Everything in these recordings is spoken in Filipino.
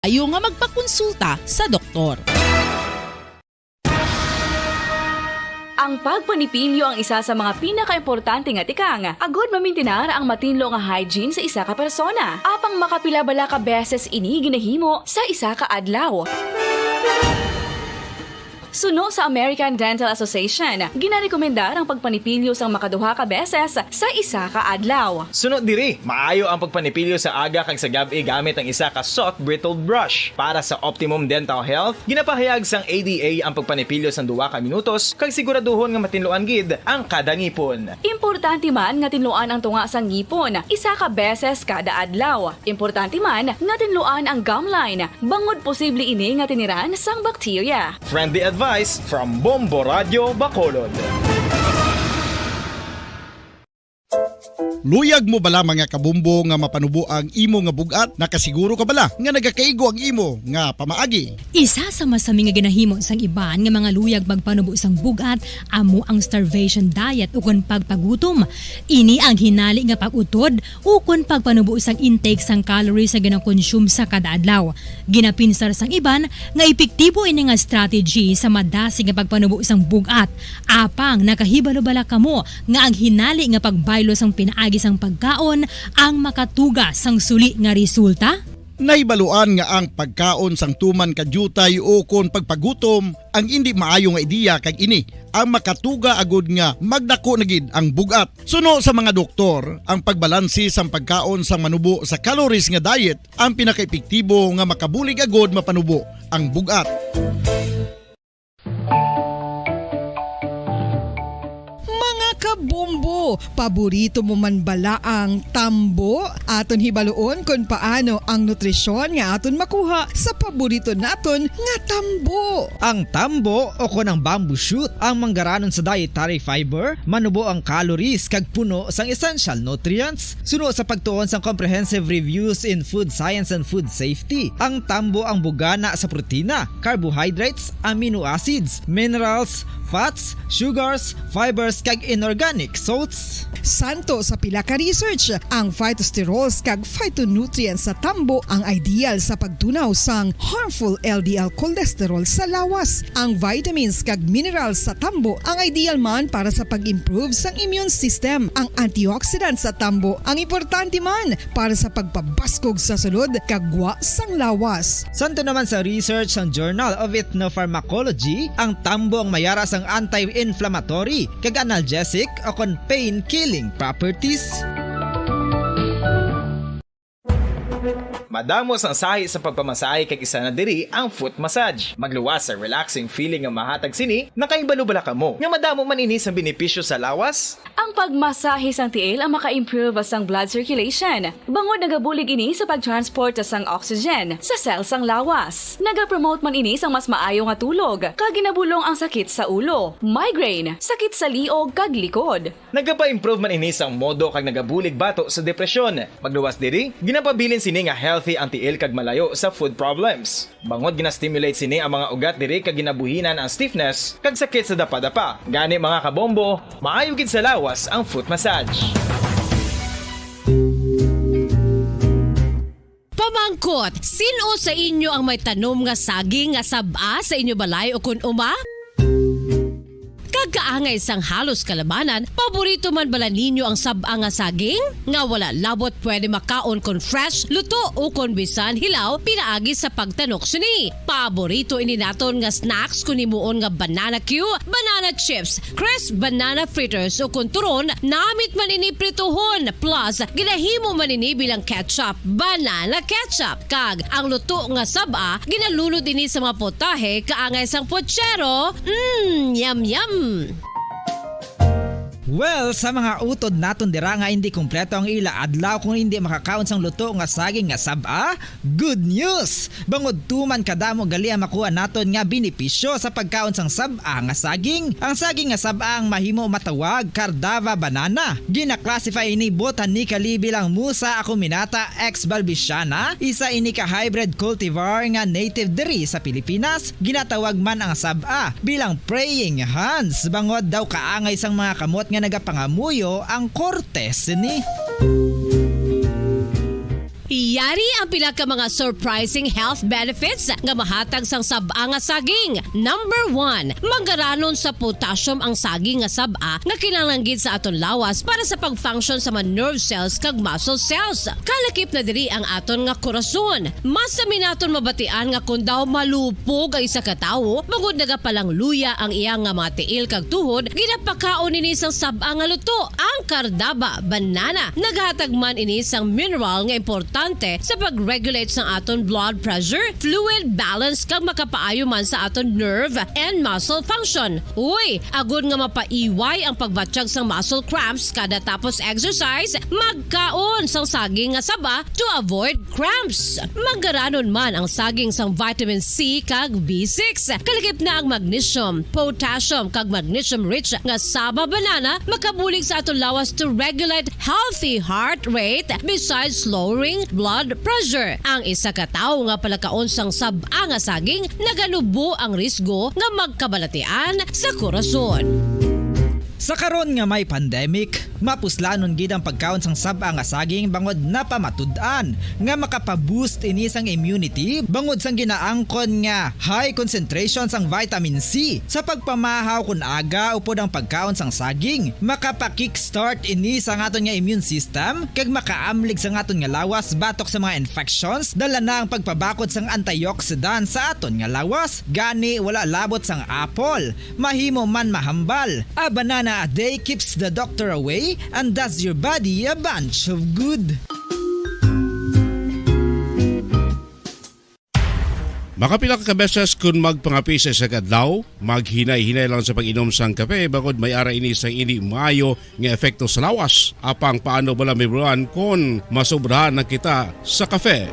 Ayaw nga magpakonsulta sa doktor. Ang pagpanipilyo ang isa sa mga pinaka-importante nga tikang. Agod mamintinar ang matinlo nga hygiene sa isa ka persona. Apang makapilabala ka beses ini ginahimo sa isa ka adlaw. Suno sa American Dental Association, ginarekomendar ang pagpanipilyo sang makaduha ka beses sa isa ka adlaw. Sunod diri, maayo ang pagpanipilyo sa aga kag sa gabi gamit ang isa ka soft brittle brush. Para sa optimum dental health, ginapahayag sang ADA ang pagpanipilyo sang 2 ka minutos kag siguraduhon nga matinluan gid ang kada ngipon. Importante man nga tinluan ang tunga sang ngipon, isa ka beses kada adlaw. Importante man nga tinluan ang gum line, bangod posible ini nga tiniran sang bakterya. Friendly advice from Bombo Radio Bacolod. Luyag mo bala mga kabumbo nga mapanubo ang imo nga bugat? Nakasiguro ka bala nga nagakaigo ang imo nga pamaagi? Isa sa masami nga ginahimo sang iban nga mga luyag magpanubo sang bugat amo ang starvation diet ukon pagpagutom. Ini ang hinali nga pag-utod ukon pagpanubo sang intake sang calories sa gina-consume sa kada adlaw. Ginapinsar sang iban nga epektibo ini nga strategy sa madasig nga pagpanubo sang bugat. Apang nakahibalo bala kamo nga ang hinali nga pagbaylo sang pinaagi sang pagkaon ang makatuga sang suli nga resulta? Naibaluan nga ang pagkaon sang tuman kadyutay o kon pagpagutom ang hindi maayo nga ideya kag ini ang makatuga agud nga magdako na gid ang bugat. Suno sa mga doktor, ang pagbalansi sang pagkaon sang manubo sa calories nga diet ang pinakaepektibo nga makabulig agud mapanubo ang bugat. Kabumbo, paborito mo man bala ang tambo? Aton hibaluon kung paano ang nutrisyon nga aton makuha sa paborito naton nga tambo. Ang tambo o kon ang bamboo shoot ang manggaranon sa dietary fiber, manubo ang calories kag puno sang essential nutrients. Suno sa pagtuon sang comprehensive reviews in food science and food safety, ang tambo ang bugana sa protina, carbohydrates, amino acids, minerals, fats, sugars, fibers kag inorganic salts. Santo sa pila ka research, ang phytosterols kag phytonutrients sa tambo ang ideal sa pagtunaw sang harmful LDL cholesterol sa lawas. Ang vitamins kag minerals sa tambo ang ideal man para sa pag-improve sang immune system. Ang antioxidants sa tambo ang importante man para sa pagpabaskog sa sulod kag gwa sang lawas. Santo naman sa research ng Journal of Ethnopharmacology, ang tambo ang mayara sang anti-inflammatory kag analgesic o kon pain-killing properties. Madamos ang sahi sa pagpamasahe kag isa na diri ang foot massage. Magluwas sa relaxing feeling nga mahatag sini, nakaibalo bala kamo. Nga madamo man ini sa benepisyo sa lawas. Ang pagmasahe sang tiil ang maka-improve sang blood circulation. Bangod nagabulig ini sa pag-transport sang oxygen sa cells sang lawas. Nagapromote man ini sang mas maayo nga tulog, kag ginabulong ang sakit sa ulo, migraine, sakit sa liog kag likod. Nagapa-improve man ini sang modo kag nagabulig bato sa depresyon. Magluwas diri, ginapabilin sini nga healthy ang tiil kag malayo sa food problems. Bangod gina-stimulate sini ang mga ugat diri kag ginabuhinan ang stiffness kag sakit sa dapa-dapa. Gani mga kabombo, maayo gid sa lawas ang foot massage. Pamangkot, sino sa inyo ang may tanom nga saging nga saba sa inyo balay o kun uma? Kagaangay sang halos kalabanan, paborito man bala ninyo ang saba nga saging? Nga wala labot pwede makaon kon fresh, luto o kon bisan hilaw, pinaagi sa pagtanok sini. Paborito ini naton nga snacks kun himuon nga banana Q, banana chips, crisp banana fritters o kun turon, namit man ini prituhon, plus ginahimo man ini bilang ketchup, banana ketchup. Kag ang luto nga saba, ginalulod ini sa mga potahe kaangay sang pochero. Yum yum. Well, sa mga utod naton dira nga hindi kumpleto ang ila adlaw kung hindi makakaon sang luto nga saging nga saba, good news! Bangod tuman kadamo gali ang makuha naton nga benepisyo sa pagkaon sang saba nga saging. Ang saging nga saba ang mahimo matawag Cardava banana. Gina-classify ini botanically bilang Musa acuminata ex balbisiana, isa ini ka hybrid cultivar nga native diri sa Pilipinas. Ginatawag man ang saba bilang praying hands, bangod daw kaangay sang mga kamot nga nagapangamuyo ang kortes ni. Yari ang pila ka mga surprising health benefits nga mahatag sang sab-a nga saging. Number 1, manggaranon sa potassium ang saging nga sab-a nga kinahanglan sa aton lawas para sa pag-function sa mga nerve cells kag muscle cells. Kalakip na diri ang aton nga korason. Mas sa minaton mabatian nga kung daw malupog ang isa ka tawo, magud nagapalang luya ang iyang nga mga tiil kag tuhod, ginapakaon ini sang sab-a nga luto, ang kardaba banana. Naghatag man ini sang mineral nga importante sa pag-regulate sa aton blood pressure, fluid balance kag makapaayo man sa aton nerve and muscle function. Uy, agud nga mapaiway ang pagbatsyag sang muscle cramps kada tapos exercise, magkaon sang saging nga saba to avoid cramps. Manggaranon man ang saging sang vitamin C kag B6. Kalakip na ang magnesium, potassium kag magnesium rich nga saba banana makabulig sa aton lawas to regulate healthy heart rate besides lowering blood pressure. Ang isa ka tawo nga palakaon sang sab-a nga saging naganubo ang risgo nga magkabalatian sa korason. Sa karon nga may pandemic, mapuslanon gid ang pagkaon sang sab-a nga saging bangod napamatud-an nga makapaboost ini sang immunity bangod sang ginaangkon nga high concentration sang vitamin C sa pagpamahaw kun aga upod ang pagkaon sang saging. Makapa-kickstart ini sa aton nga immune system kag makaamlig sa aton nga lawas batok sa mga infections, dala na ang pagpabakod sang antioxidant sa aton nga lawas. Gani wala labot sang apple, mahimo man mahambal. A banana a day keeps the doctor away and does your body a bunch of good. Makapila ka beses kung magpangapi sa isa kadlaw, maghinay-hinay lang sa pag-inom sang kape bagod may ara ini sang ini maayo nga epekto sa lawas. Apang paano bala may buruan kung masobrahan na kita sa kape?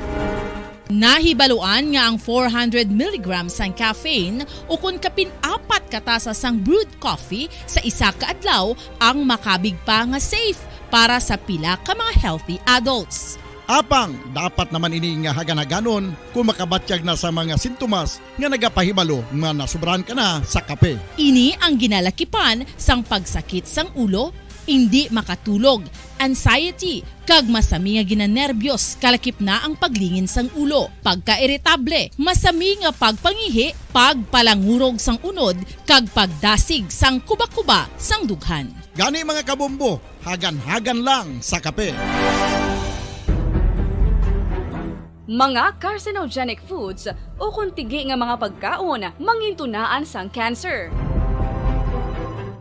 Nahibaluan nga ang 400 mg sang caffeine o kung kapin-apat katasa sang brewed coffee sa isa ka adlaw ang makabig pa nga safe para sa pila ka mga healthy adults. Apang dapat naman ini nga hagan-haganon kung makabatyag na sa mga sintomas nga nagapahibalo nga nasubrahan ka na sa kape. Ini ang ginalakipan sang pagsakit sang ulo, hindi makatulog, anxiety, kag masami nga ginanerbiyos, kalakip na ang paglingin sang ulo, pagka-iritable, masami nga pagpangihi, pagpalangurog sang unod, kag pagdasig sang kuba-kuba sang dughan. Gani mga kabombo, hagan-hagan lang sa kape. Mga carcinogenic foods o kuntigi nga mga pagkaon mangintunaan sang cancer.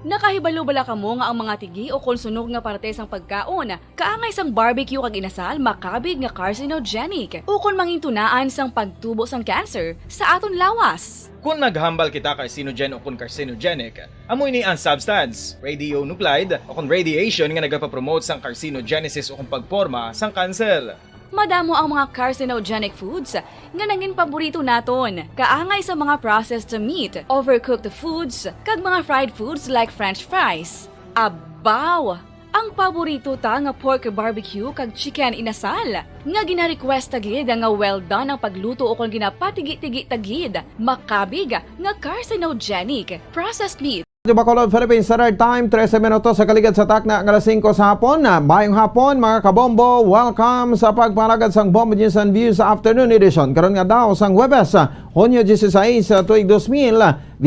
Nakahibalo bala kamo nga ang mga tigi o konsunog nga parte sang pagkaon kaangay sang barbecue kag inasal makabig nga carcinogenic o kon mangintunaan sang pagtubo sang cancer sa aton lawas. Kung naghambal kita carcinogen o kung carcinogenic, amoy ni ang substance, radionuclide o kung radiation nga nagapapromote sang carcinogenesis o kung pagporma sang cancer. Madamo ang mga carcinogenic foods nga naging paborito naton. Kaangay sa mga processed meat, overcooked foods, kag mga fried foods like french fries. Abaw! Ang paborito ta nga pork barbecue kag chicken inasal. Nga gina-request tagid nga well done ang pagluto o kung ginapatigi-tigi tagid. Makabig nga carcinogenic processed meat. Bacolod, Philippines Standard Time, 13 minutos sa kaligid sa takna ng alas 5 sa hapon. Mayong hapon mga kabombo, welcome sa pagpalagad sang Bombo News and Views Afternoon Edition. Karon nga daw sang Webes, Hunyo 16, tuig 2022.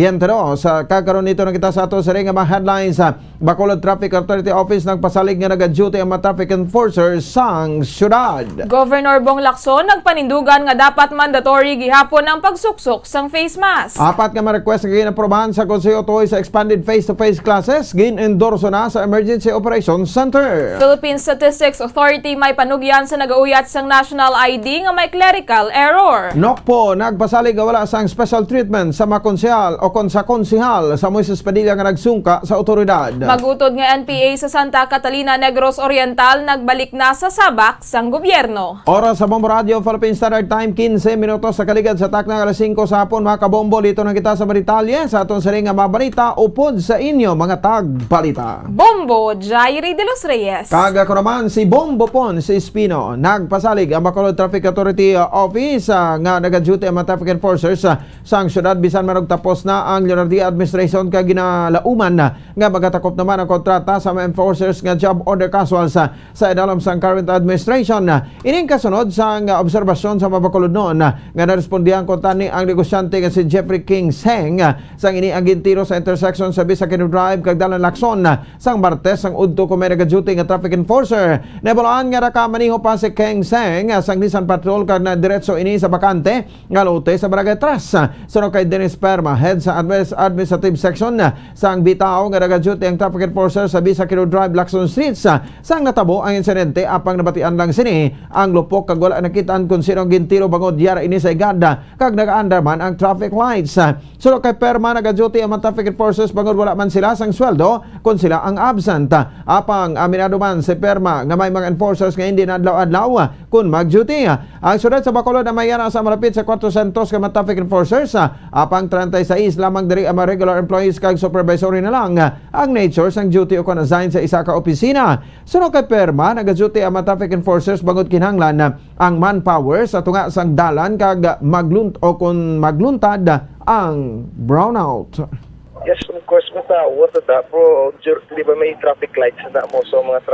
Sa kakaroon nito na kita sa ato sa ring mga headlines. Bacolod Traffic Authority Office nagpasalig nga nag-duty ang mga traffic enforcers sang syudad. Governor Bong Lacson nagpanindugan nga dapat mandatory gihapon ang pagsuksok sang face mask. Apat nga ma-request nga ginaprobahan sa Konseyo Toy sa expanded face-to-face classes, gin-endorso na sa Emergency Operations Center. Philippine Statistics Authority may panugyan sa nagauyat sang national ID nga may clerical error. NOCPO nagpasalig nga wala sang special treatment sa mga konsehal o sa konsehal sa Moises Padilla nga nagsungka sa otoridad. Magutod nga NPA sa Santa Catalina Negros Oriental nagbalik na sa sabak sang gobyerno. Oras sa Bombo Radio Philippine Standard Time, 15 minutos sa kaligid sa takna alas 5 sa hapon mga kabombo. Dito na kita sa Maritalye sa atong saring nga mabalita upod sa inyo mga tagbalita. Bombo Jairi de los Reyes. Kaga ko naman si Bombo Pon si Espino. Nagpasalig ang Bacolod Traffic Authority Office nga nag-duty ang mga traffic enforcers sang syudad bisan man og tapos na ang Leonardia administration kag ginalauman nga magatakop naman ang kontrata sa mga enforcers nga job order casuals sa idalom sang current administration. Ining kasunod sa obserbasyon sa mabakulod noon nga narespondihan ko tani ang negosyante nga si Jeffrey King Seng sang ini ang gintiro sa intersection sa Bisakino Drive kag Dalan Lacson sang Martes ang udto ko may nagaduty nga traffic enforcer. Nabalaan nga nakamaniho pa si King Seng sang Nissan Patrol kag na diretso ini sa bakante nga lote sa Barangay Tras. Sunod kay Dennis Perma, head sa administrative section sang Bitao nga nagaduty ang traffic enforcer sa Bisakino Drive, Lacson Streets. Sang natabo ang insidente apang nabatian lang sini ang lupok kag wala nakitaan kung sino ang gintiro bangod yara ini sa igada kag nagaandar man ang traffic lights. Sunod kay Perma, nagaduty ang mga traffic enforcers bangod wala man sila sang sweldo kung sila ang absent. Apang aminado man si Perma nga may mga enforcers nga hindi nadlaw-adlaw kung mag-duty. Ang sulat sa Bacolod na mayara sa malapit sa 400 ka mga traffic enforcers, apang 36 lamang diri ang mga regular employees kag supervisory na lang ang nature sang duty o kon-assign sa isa ka opisina. Sunod kay Perma, nag-duty ang mga traffic enforcers bangod kinahanglan ang manpower sa tunga sang dalan kag magluntad ang brownout. Yes, of course, matawat na pero di ba may traffic lights na mo so mga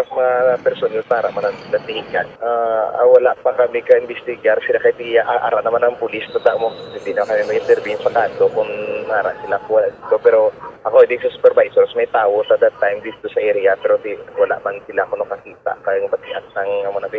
personil para man ang natihikan. Wala pa kami ka-investigar sila kay tiya ara naman ang pulis na mo. Hindi na kami may-intervene sa kanto kung nara sila wala dito. Pero ako din sa supervisors may tao sa that time dito sa area pero wala man sila kung nakakita. Kaya ng batian sang mo na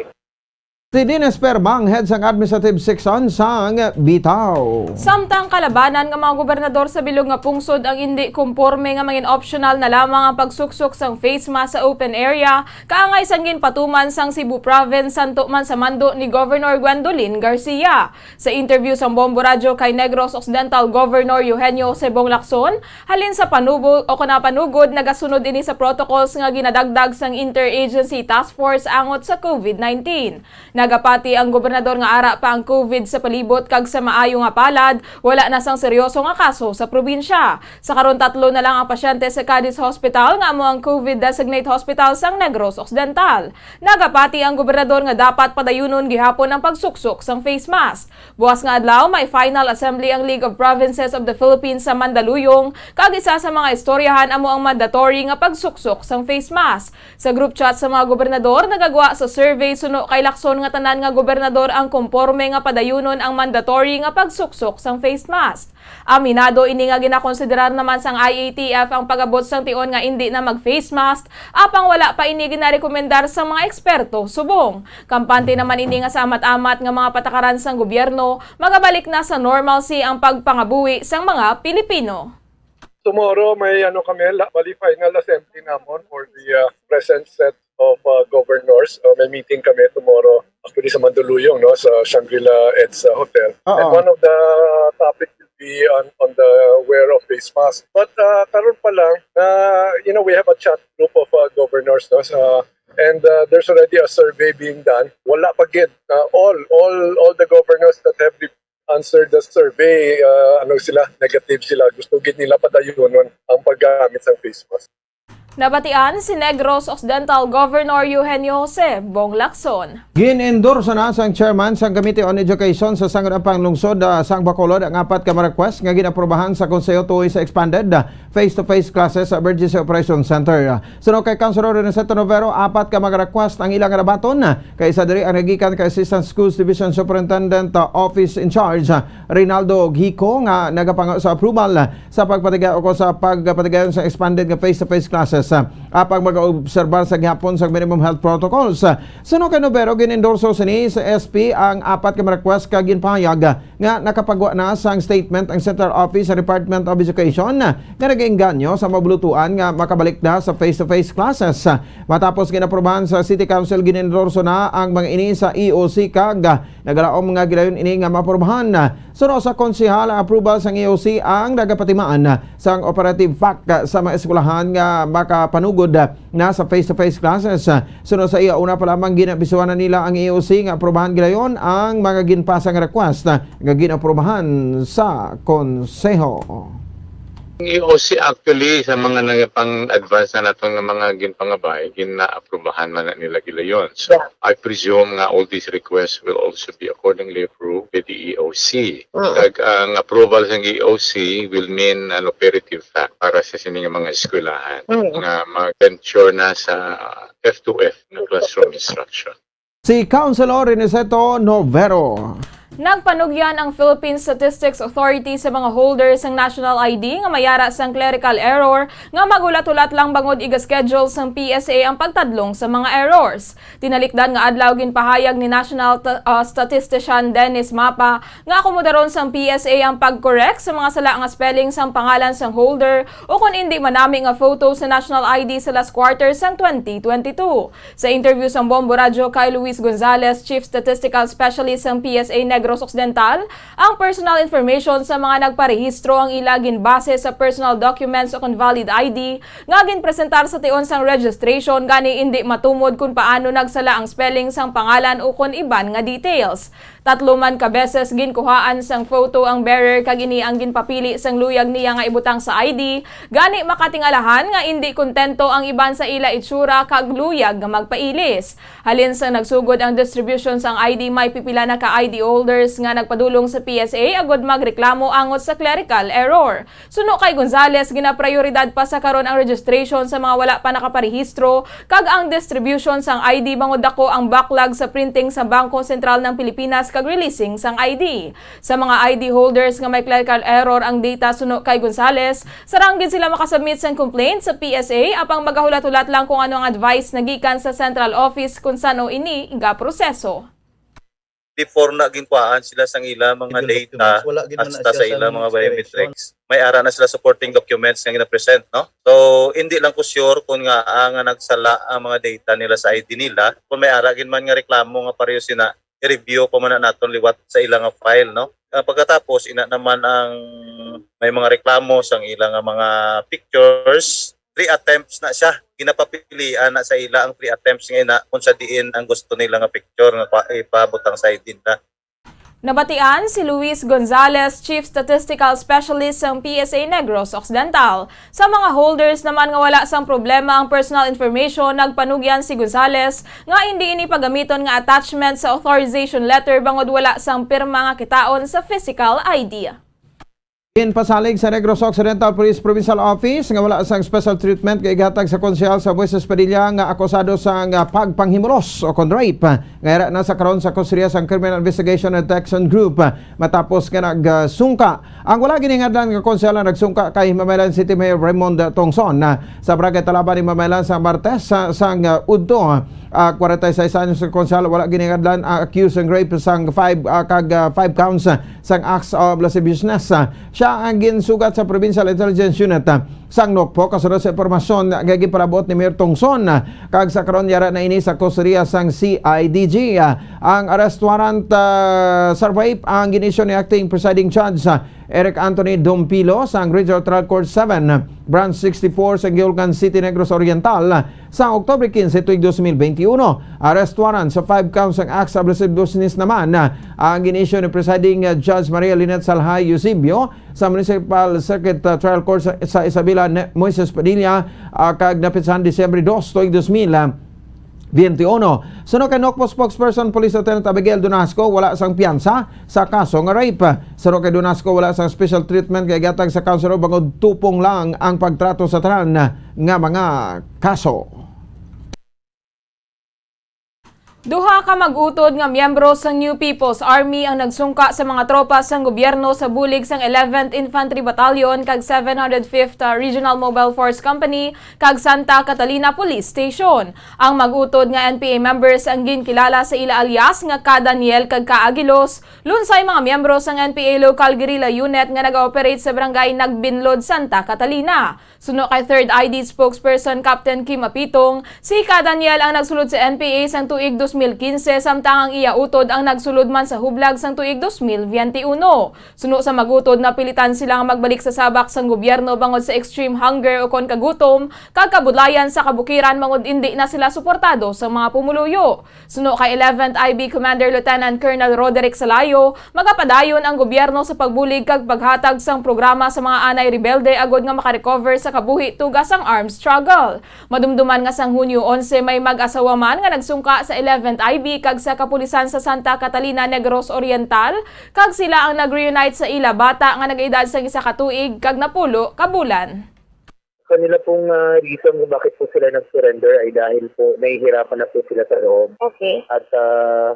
Si Dennis Perma, ang head sang administrative section sang Bitao. Samtang kalabanan nga mga gobernador sa bilog nga pungsod ang hindi kumporme nga mangin optional na lamang ang pagsuksok sang face mask sa open area, kaangay sang ginpatuman sang Cebu Province santo man sa mando ni Governor Gwendolyn Garcia. Sa interview sang Bombo Radio kay Negros Occidental Governor Eugenio Sebong Lacson, halin sa panubog o kanapanugod nagasunod ini sa protocols nga ginadagdag sang Interagency Task Force angot sa COVID-19. Nagapati ang gobernador nga ara pa ang COVID sa palibot kag sa maayo nga palad, wala na sang seryoso nga kaso sa probinsya. Sa karon 3 na lang ang pasyente sa Cadiz Hospital nga amo ang COVID designate hospital sang Negros Occidental. Nagapati ang gobernador nga dapat padayunon gihapon ang pagsuksok sang face mask. Buwas nga adlaw may final assembly ang League of Provinces of the Philippines sa Mandaluyong kag isa sa mga istoryahan amo ang mandatory nga pagsuksok sang face mask. Sa group chat sa mga gobernador nagagawa sa survey suno kay Lacson nga tanan nga gobernador ang komporme nga padayunon ang mandatory nga pagsuksok sang face mask. Aminado ini nga ginakonsiderar naman sang IATF ang pagabot sang tion nga hindi na mag face mask apang wala pa ini ginarekomendar sa mga eksperto subong. Kampante naman ini nga sa amat-amat nga mga patakaran sang gobyerno magabalik na sa normalcy ang pagpangabuhi sang mga Pilipino. Tomorrow may bali final assembly namon for the present set of governors. May meeting kami tomorrow actually sa Mandaluyong sa Shangri-La EDSA Hotel. And one of the topics will be on the wear of face mask. But karon pa lang, we have a chat group of governors and there's already a survey being done. Wala pa gid all the governors that have answered the survey, negative sila. Gusto gid nila padayunon ang paggamit ng face mask. Nabatian si Negros Occidental Governor Eugenio Sebong Lacson. Gin-endorse na sang chairman sang Committee on Education sa sangguniang lungsod sang Bacolod ang 4 ka request nga ginaprobahan sa konseyo tuoy sa expanded face-to-face classes sa Emergency Operations Center. Sunod kay Councilor Reneseto Novero, 4 ka request ang ilang nabaton kay isa diri ang nagikan kay Assistant Schools Division Superintendent Office in Charge Reynaldo Gico nga nagapangayo sa approval sa pagpatigayon sa expanded nga face-to-face classes apang mag-obserbar sa gihapon sa minimum health protocols. Sunod kay Novero, gin-endorso sini sa SP ang 4 ka request kag ginpahayag nga nakapagwa na sang statement ang Central Office sa Department of Education nga nag-engganyo sa mabulutuan nga makabalik na sa face-to-face classes. Matapos ginaprobahan sa City Council, gin-endorso na ang mga ini sa EOC kag nagalaom nga gidayon ini nga maprobahan. Sunod sa konsehal, approval sang EOC ang nagapatimaan sang operative fact sa mga eskwelahan nga makapanugod na sa face-to-face classes. Sunod sa iya, una pa lamang ginabisuan na nila ang EOC nga aprobahan gidayon ang mga ginpasang request nga ginaprobahan sa konseho. EOC actually sa mga nagpang-advance na natong mga ginpangabay, gina-aprobahan man na nila yon. So I presume nga all these requests will also be accordingly approved by the EOC. Ang approval sa EOC will mean an operative fact para sa sining mga eskwelahan nga mag-ensure na sa F2F na classroom instruction. Si Councilor Iniceto Novero. Nagpanugyan ang Philippine Statistics Authority sa mga holders ng National ID nga mayara sang clerical error nga magulat-ulat lang bangod iga-schedule sang PSA ang pagtadlong sa mga errors. Tinalikdan nga adlaw ginpahayag ni National Statistician Dennis Mapa nga akomodaron sang PSA ang pag-correct sa mga sala nga spelling sang pangalan sang holder o kung hindi manami nga photo sa National ID sa last quarter sang 2022. Sa interview sang Bombo Radio kay Luis Gonzalez, Chief Statistical Specialist sang PSA Negros Occidental, ang personal information sa mga nagparehistro ang ilagin base sa personal documents o kung valid ID nga ginpresentar sa tion sang registration gani hindi matumod kung paano nagsala ang spelling sang pangalan o kung iban nga details. 3 man ka beses ginkuhaan sang photo ang bearer kag ini ang ginpapili sang luyag niya nga ibutang sa ID gani makatingalahan nga hindi kontento ang iban sa ila itsura kag luyag nga magpailis. Halin sa nagsugod ang distribution sang ID may pipila na ka ID holders nga nagpadulong sa PSA agud magreklamo angot sa clerical error. Suno kay Gonzales ginaprioridad pa sa karon ang registration sa mga wala pa nakaparehistro kag ang distribution sang ID bangod dako ang backlog sa printing sa Bangko Sentral ng Pilipinas kag releasing sang ID. Sa mga ID holders nga may clerical error ang data suno kay Gonzales, saranggid sila makasubmit sang complaint sa PSA apang magahulat-hulat lang kung ano ang advice na gikan sa central office kung sano ini iga proseso. Before na ginkuhaan sila sang ila mga data hasta sa ila mga biometrics, may ara na sila supporting documents nga gina-present, no? So hindi lang ko sure kung nga nga nagsala ang mga data nila sa ID nila, kung may ara gin man nga reklamo nga pareho sina i-review pa man naton liwat sa ilang file, no? Pagkatapos ina naman ang may mga reklamo sang ilang mga pictures, 3 attempts na siya. Ginapapilian na sa ila ang 3 attempts nga ina kung sa diin ang gusto nila nga picture nga ipabutang sa ID nila. Nabatian si Luis Gonzalez, Chief Statistical Specialist ng PSA Negros Occidental. Sa mga holders naman nga wala sang problema ang personal information, nagpanugyan si Gonzalez nga hindi ini pagamiton nga attachment sa authorization letter bangod wala sang pirma nga kitaon sa physical ID. Pasalig sa Negros Occidental Police Provincial Office nga wala sang special treatment kay igatag sa konsyal sa Bueses Padilla nga akusado sa pagpanghimulos o kon rape nga ira na sa karon sa kusuriya sang Criminal Investigation and Detection Group matapos nga nagsungka. Ang wala giningadlan nga konsyal na nagsungka kay Mamaylay City Mayor Raymond Tongson sa Barangay Talaban ni Mamaylay sa Martes sang Udto. 46 anyos sa konsyal wala giningadlan accused ng rape sang 5 counts sang acts of lascivious business. Siya ang ginsugat sa Provincial Intelligence Unit sang Nokpo kasunod sa impormasyon nga gipalabot ni Mayor Tongson kag sa karon yara na ini sa kusuriya sang CIDG. Ang arrest warrant sa rape ang ginisyo ni acting presiding judge Eric Anthony Dompilo sa Regional Trial Court 7 Branch 64 sa Gilgan City, Negros Oriental sa Oktubre 15, 2021. Arrest warrant sa 5 counts ng acts of lascivious business naman ang ginisyo ni presiding Judge Maria Lynette Salhay Eusebio sa Municipal Circuit Trial Court sa Isabela Moises Padilla kag napitsan Disyembre 2, 2021. Suno kay Nokpo spokesperson Police Lieutenant Abigail Donasco wala sang piyansa sa kaso nga rape. Suno kay Donasco wala sang special treatment kay gatag sa kaso bangod tupong lang ang pagtrato sa tanan nga mga kaso. Duha ka mag-utod nga miyembro sang New People's Army ang nagsungka sa mga tropa sang gobyerno sa bulig sang 11th Infantry Battalion kag 705th Regional Mobile Force Company kag Santa Catalina Police Station. Ang mag-utod nga NPA members ang ginkilala sa ila alias nga Ka Daniel kag Ka Aguilos, lunsay mga miyembro sang NPA Local Guerrilla Unit nga nag-ooperate sa barangay Nagbinlod, Santa Catalina. Suno kay 3rd ID spokesperson Captain Kim Apitong, si Ka Daniel ang nagsulod sa NPA sang tuig 2021 2015 samtang ang iya utod ang nagsulod man sa hublag sang tuig 2021. Suno sa magutod na pilitan sila nga magbalik sa sabak sang gobyerno bangod sa extreme hunger o kon kagutom, kagkabudlayan sa kabukiran bangod hindi na sila suportado sa mga pumuluyo. Suno kay 11th IB Commander Lieutenant Colonel Roderick Salayo, magapadayon ang gobyerno sa pagbulig kag paghatag sang programa sa mga anay rebelde agod nga makarecover sa kabuhi tugas ang armed struggle. Madumduman nga sang Hunyo 11 may mag-asawa man nga nagsungka sa 11th IB kag sa kapulisan sa Santa Catalina Negros Oriental kag sila ang nag-reunite sa ila bata nga nag-edad sa isa ka tuig kag napulo ka bulan. Kanila pong reason kung bakit po sila nag-surrender ay dahil po nahihirapan na po sila sa loob. Okay. At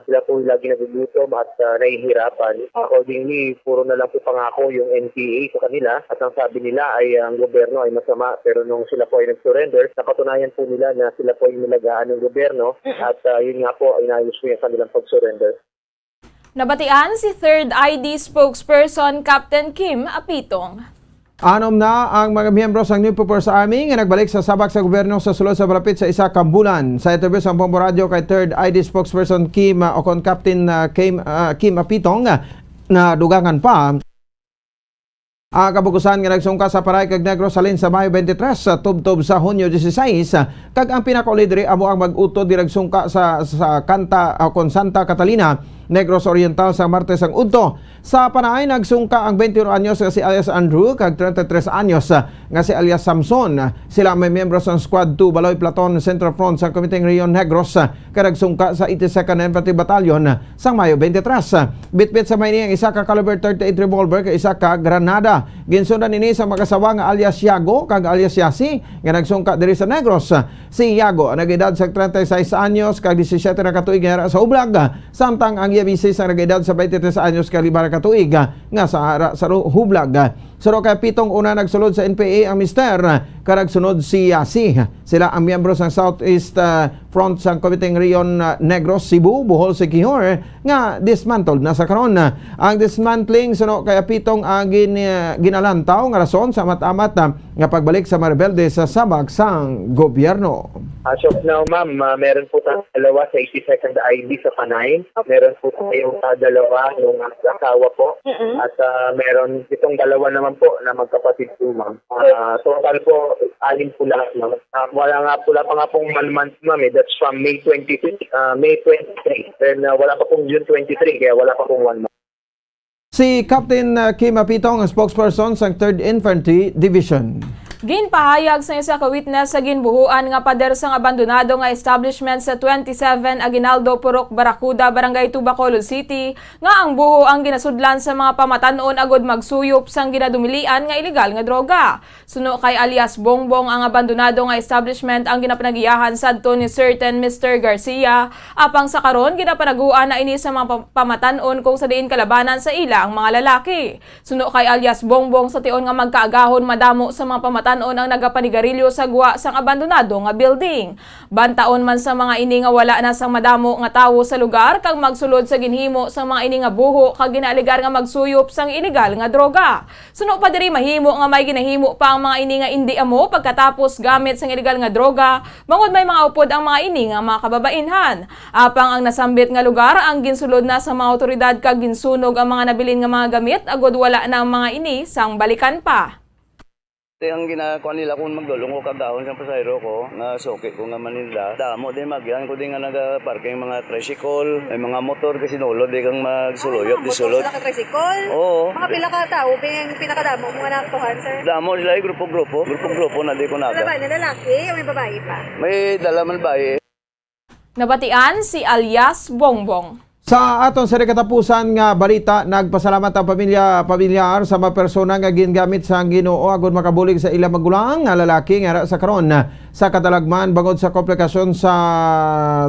sila po lagi nagugutom at nahihirapan. Accordingly, puro na lang po pangako yung NPA sa kanila. At ang sabi nila ay ang gobyerno ay masama. Pero nung sila po ay nag-surrender, napatunayan po nila na sila po ay nilagaan ng gobyerno. At yun nga po, inayos po yung kanilang pag-surrender. Nabatian si 3rd ID spokesperson Captain Kim Apitong. Anom na ang mga miyembro sa New People's Army nga nagbalik sa sabak sa gobyerno sa sulod sa malapit sa isa ka bulan. Sa interview sa Bombo Radio kay 3rd ID spokesperson Kim Okon Captain Kim Apitong na dugangan pa ang kabukusan nga nagsungka sa Paray kag Negros Salin sa Mayo 23 sa tubtob sa Hunyo 16 kag ang pinaka-leader amo ang mag-utod di nagsungka sa Kanta kon Santa Catalina Negros Oriental sa Martes ang udto. Sa panay nagsungka ang 21 anyos nga si alias Andrew kag 33 anyos nga si alias Samson. Sila may miyembro sa Squad 2 Baloy Platon Central Front sa Komiteng Rion Negros kag nagsungka sa 82nd Infantry Battalion sa Mayo 23. Bitbit sa may niyang isa ka caliber 38 revolver kag isa ka granada. Ginsundan nini sa mag-asawa nga alias Yago kag alias Yasi nga nagsungka diri sa Negros. Si Yago nag-edad sa 36 anyos kag 17 na katuig nga sa ublag samtang ang Yabisis ang nag-edad sa 23 anyos kag 5 na katuig nga sa hublag. Suro kay pitong una nagsulod sa NPA ang mister karag sunod si Yasi. Sila ang miyembro sa Southeast Front sa Komiteng Rion Negros, Cebu, Bohol, Siquijor nga dismantled na sa karon. Ang dismantling suno kay pitong ang ginalantaw nga rason sa amat-amat nga pagbalik sa marebelde sa sabak sang gobyerno. As of now, ma'am, meron po tayong dalawa sa 82nd IB sa Panay. Meron po tayong dalawa yung asawa po. At meron itong dalawa naman po na magkapatid po, ma'am. Total po, 6 po lahat, ma'am. Wala pa nga pong 1 month, ma'am. That's from May 23. Then wala pa pong June 23, kaya wala pa pong 1 month. Si Captain Kim Apitong, spokesperson sa 3rd Infantry Division. Ginpahayag sa isa ka witness sa ginbuhuan nga pader sang abandonado nga establishment sa 27 Aguinaldo Purok, Barracuda, Barangay Tuba, Bacolod City nga ang buho ang ginasudlan sa mga pamatanon agod magsuyop sang ginadumilian nga ilegal nga droga. Suno kay alias Bongbong ang abandonado nga establishment ang ginapanagiyahan sadto ni certain Mr. Garcia apang sa karon ginapanaguan na ini sa mga pamatanon kung sa diin kalabanan sa ila ang mga lalaki. Suno kay alias Bongbong sa tion nga magkaagahon madamo sa mga pamatanon ang nagapanigarilyo sa guwa sang abandonado nga building. Bantaon man sa mga ini nga wala na sang madamo nga tawo sa lugar kag magsulod sa ginhimo sang mga ini nga buho kag ginaaligar nga magsuyop sang ilegal nga droga. Suno pa diri mahimo nga may ginahimo pa ang mga ini nga indi amo pagkatapos gamit sang ilegal nga droga bangod may mga upod ang mga ini nga mga kababainhan. Apang ang nasambit nga lugar ang ginsulod na sa mga otoridad kag ginsunog ang mga nabilin nga mga gamit agod wala na ang mga ini sang balikan pa. Ang ginagawa nila kung magdulong ko kagahon sa pasayro ko, nga soke ko nga Manila. Damo din magyan ko din nga nag-parking mga tricycle, may mga motor kasi nulod di kang magsuluyot, di sulod. Motor sa tricycle? Oo. Mga pila ka tao, pinakadamo mga nakuhan, sir? Damo sila grupo-grupo na di ko naga. Wala ba na lalaki o may babae pa? May dalaman babae. Nabatian si alias Bongbong. Sa aton sa katapusan nga balita, nagpasalamat ang pamilyar sa mga persona nga gingamit sa Ginoo agud makabulig sa ilang magulang nga lalaki nga sa karon sa katalagman bangod sa komplikasyon sa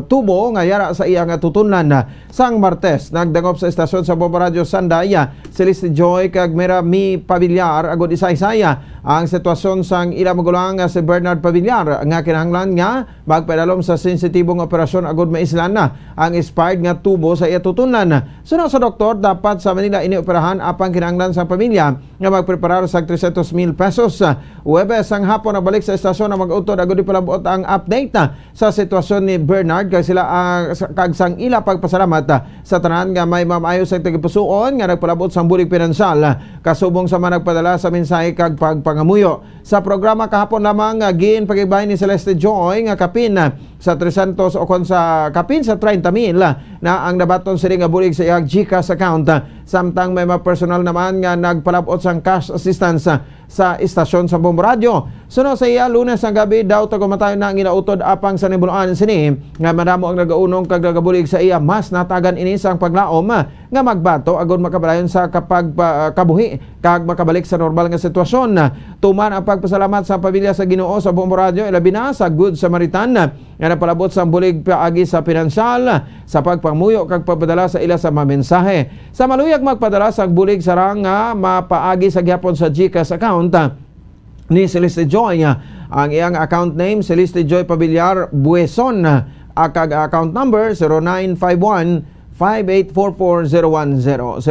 tubo nga yara sa iya nga tutunlan sang Martes. Nagdangop sa estasyon sa Bombo Radio Sandaya, Celeste Joy kag Merami Pamilyar agud isa-isaya ang sitwasyon sang ilang magulang nga si Bernard Pamilyar nga kinahanglan nga magpadalom sa sensitibong operasyon agud maislan na ang expired nga tubo sa sa iya tutunan. Sunod sa doktor, dapat sa Manila inioperahan apang kinahanglan sa pamilya nga magpreparar sa 300,000 pesos. Huwebes ang hapon na balik sa estasyon na mag-utod agud ipalabot ang update sa sitwasyon ni Bernard kay sila kag sang ila pagpasalamat sa tanan nga may mamayo sa tagipusoon nga nagpalabot sang bulig pinansyal kasubong sa mga nagpadala sa mensahe kag pagpangamuyo. Sa programa kahapon lamang gin pagibahin ni Celeste Joy nga kapin sa 300 o kon sa kapin sa 30,000 na ang nabaton sila nga bulig sa iyang GCash account. Samtang may mga personal naman nga nagpalabot sang cash assistance sa istasyon sa Bombo Radio. Sunod sa iya, Lunes ang gabi daw tagumatayo na ang inautod apang sa Nibuloan sini nga madamo ang nagaunong kag nagabulig sa iya mas natagan ini sang paglaom nga magbato agud makabalayon sa kapag kabuhi kag makabalik sa normal nga sitwasyon. Tuman ang pagpasalamat sa pamilya sa Ginoo sa Bombo Radio ilabi na sa Good Samaritan nga napalabot sa bulig paagi sa pinansyal sa pagpamuyo kag pagpadala sa ila sa mamensahe. Sa maluyag magpadala sa bulig sarang nga mapaagi sa gihapon sa GCash account ni Celeste Joy. Ang iyang account name Celeste Joy Pavillar Bueson, kag account number 0951-5844-010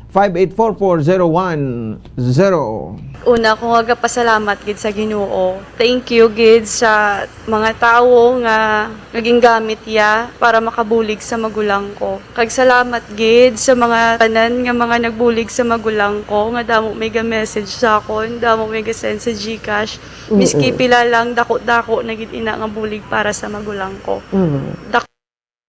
0951-5844-010. Una ko nga pasalamat gid sa Ginoo. Thank you gid sa mga tawo nga naging gamit ya para makabulig sa magulang ko. Kag salamat gid sa mga tanan nga mga nagbulig sa magulang ko nga damo may ga-message sa akon, damo may ga-send sa GCash. Miski pila lang dako-dako na gid ina nga bulig para sa magulang ko.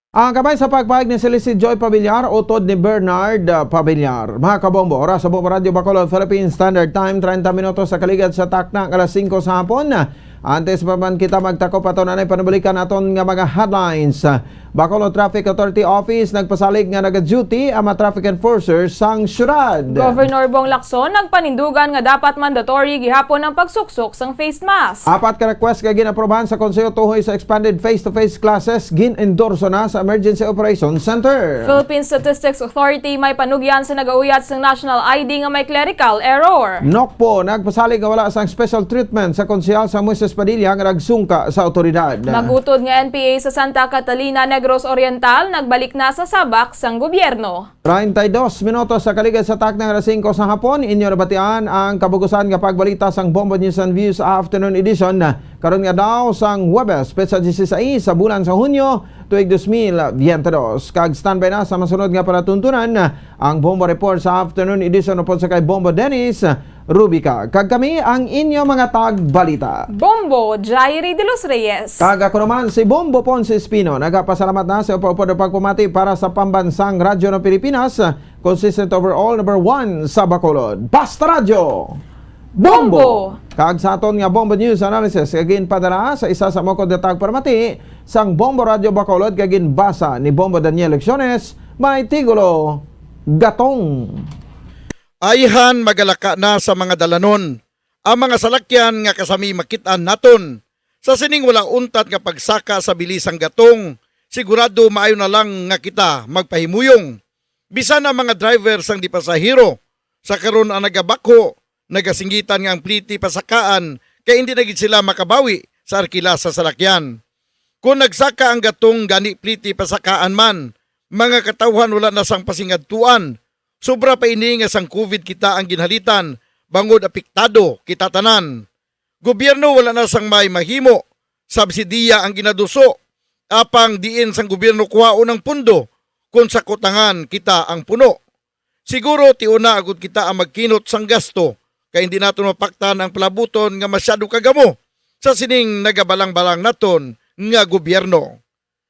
Ang kabay sa pagpahig ni Celeste Joy Pavillar, utod ni Bernard Pavillar. Mga kabombo, oras sa Bombo Radio Bacolod, Philippine Standard Time, 30 minutos sa kaligad sa takna, alas 5 sa hapon. Antes pa man kita magtakop ato nanay panabalikan naton nga mga headlines. Bacolod Traffic Authority Office nagpasalig nga naga-duty ang mga traffic enforcers sang syudad. Governor Bong Lacson nagpanindugan nga dapat mandatory gihapon ang pagsuksok sang face mask. 4 ka request nga ginaprobahan sa Konseyo tuhoy sa expanded face-to-face classes gin-endorso na sa Emergency Operations Center. Philippine Statistics Authority may panugyan sa nagauyat sang national ID nga may clerical error. NOCPO nagpasalig nga wala sang special treatment sa konsehal sa Moises Padilla nga nagsungka sa otoridad. Nagutod nga NPA sa Santa Catalina, Negros Oriental, nagbalik na sa sabak sang gobyerno. 32 minutos sa kaligad sa takna alas 5 sa hapon, inyo nabatian ang kabugusan nga pagbalita sang Bombo News and Views Afternoon Edition. Karon nga daw sang Huwebes, petsa 16 sa bulan sa Hunyo, tuig 2022. Kag standby na sa masunod nga palatuntunan ang Bombo Report sa Afternoon Edition upon sa kay Bombo Dennis Rubica. Kag kami ang inyo mga tagbalita. Bombo Jairi de los Reyes. Kag ako naman si Bombo Ponce Espino. Nagapasalamat na sa upo-upo na pagpumati para sa pambansang radyo ng Pilipinas. Consistent overall number 1 sa Bacolod. Basta Radyo! Bombo! Kag sa aton nga Bombo News Analysis kagin padala sa isa sa mokod detag permati sang Bombo Radio Bacolod kagin basa ni Bombo Daniel Lecciones may tigulo Gatong. Ayhan magalaka na sa mga dalanon ang mga salakyan nga kasami makitaan naton. Sa sining walang untat nga pagsaka sa bilisang gatong, sigurado maayo na lang nga kita magpahimuyong. Bisan ang mga driver sang di pasahero, sa karon ang nagabako, nagasinggitan nga ang pliti pasakaan kaya hindi na gid sila makabawi sa arkila sa salakyan. Kung nagsaka ang gatong gani pliti pasakaan man, mga katawhan wala na sang pasingadtuan. Sobra pa ini nga sang COVID kita ang ginhalitan, bangod apektado kita tanan. Gobyerno wala na sang may mahimo, subsidiya ang ginaduso, apang diin sang gobyerno kuhaon ng pundo, kung sa kutangan kita ang puno. Siguro tiuna agud kita ang magkinot sang gasto, kaya hindi naton mapaktan ang palabuton nga masyado kagamo sa sining nagabalang-balang naton nga gobyerno.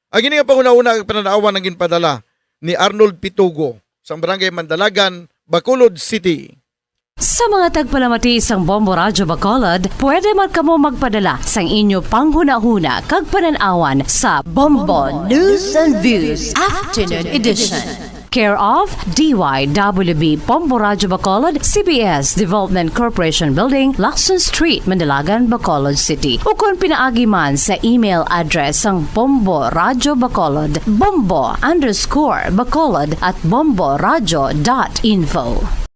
Ang ini nga panguna-una ang pananawan ang ginpadala ni Arnold Pitugo sa Barangay Mandalagan, Bacolod City. Sa mga tagpalamati sang Bombo Radyo Bacolod, pwede man kamo magpadala sang inyo panghuna-huna kag pananawan sa Bombo News and Views Afternoon Edition. Care of DYWB Bombo Radyo Bacolod, CBS Development Corporation Building, Lacson Street, Mandalagan, Bacolod City. O kung pinaagi man sa email address ang Bombo Radyo Bacolod, bombo_bacolod@bomboradyo.info.